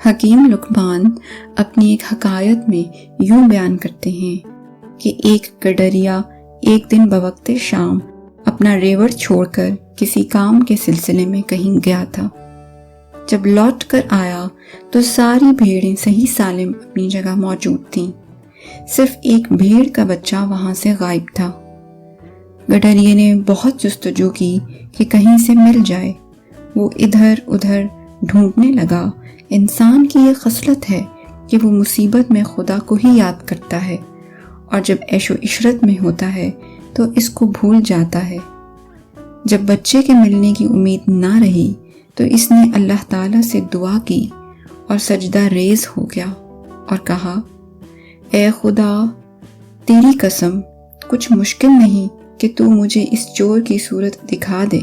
حکیم لقمان اپنی ایک حکایت میں یوں بیان کرتے ہیں کہ ایک گڈریا ایک دن بوقت شام اپنا ریوڑ چھوڑ کر کسی کام کے سلسلے میں کہیں گیا تھا۔ جب لوٹ کر آیا تو ساری بھیڑیں صحیح سالم اپنی جگہ موجود تھیں، صرف ایک بھیڑ کا بچہ وہاں سے غائب تھا۔ گڈریے نے بہت جستجو کی کہ کہیں سے مل جائے۔ وہ ادھر ادھر ڈھونڈنے لگا۔ انسان کی یہ خصلت ہے کہ وہ مصیبت میں خدا کو ہی یاد کرتا ہے، اور جب عیش و عشرت میں ہوتا ہے تو اس کو بھول جاتا ہے۔ جب بچے کے ملنے کی امید نہ رہی تو اس نے اللہ تعالیٰ سے دعا کی اور سجدہ ریز ہو گیا اور کہا، اے خدا، تیری قسم کچھ مشکل نہیں کہ تو مجھے اس چور کی صورت دکھا دے۔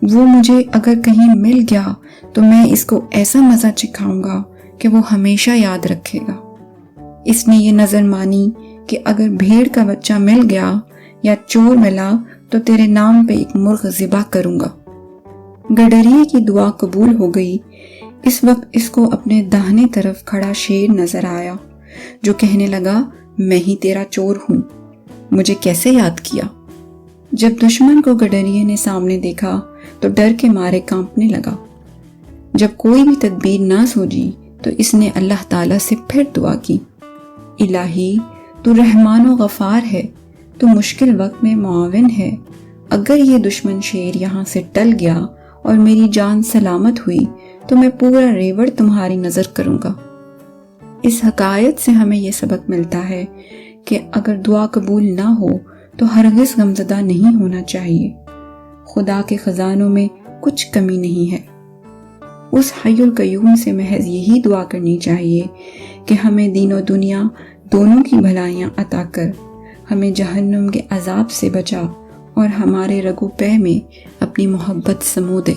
وہ مجھے اگر کہیں مل گیا تو میں اس کو ایسا مزہ چکھاؤں گا کہ وہ ہمیشہ یاد رکھے گا۔ اس نے یہ نظر مانی کہ اگر بھیڑ کا بچہ مل گیا یا چور ملا تو تیرے نام پہ ایک مرغ ذبح کروں گا۔ گڈریے کی دعا قبول ہو گئی۔ اس وقت اس کو اپنے داہنے طرف کھڑا شیر نظر آیا جو کہنے لگا، میں ہی تیرا چور ہوں، مجھے کیسے یاد کیا؟ جب دشمن کو گڈریے نے سامنے دیکھا تو ڈر کے مارے کانپنے لگا۔ جب کوئی بھی تدبیر نہ سوجی تو اس نے اللہ تعالیٰ سے پھر دعا کی، الہی تو رحمان و غفار ہے، تو مشکل وقت میں معاون ہے۔ اگر یہ دشمن شیر یہاں سے ٹل گیا اور میری جان سلامت ہوئی تو میں پورا ریوڑ تمہاری نظر کروں گا۔ اس حکایت سے ہمیں یہ سبق ملتا ہے کہ اگر دعا قبول نہ ہو تو ہرگز غمزدہ نہیں ہونا چاہیے۔ خدا کے خزانوں میں کچھ کمی نہیں ہے۔ اس حی القیوم سے محض یہی دعا کرنی چاہیے کہ ہمیں دین و دنیا دونوں کی بھلائیاں عطا کر ہمیں جہنم کے عذاب سے بچا اور ہمارے رگو پے میں اپنی محبت سمو دے۔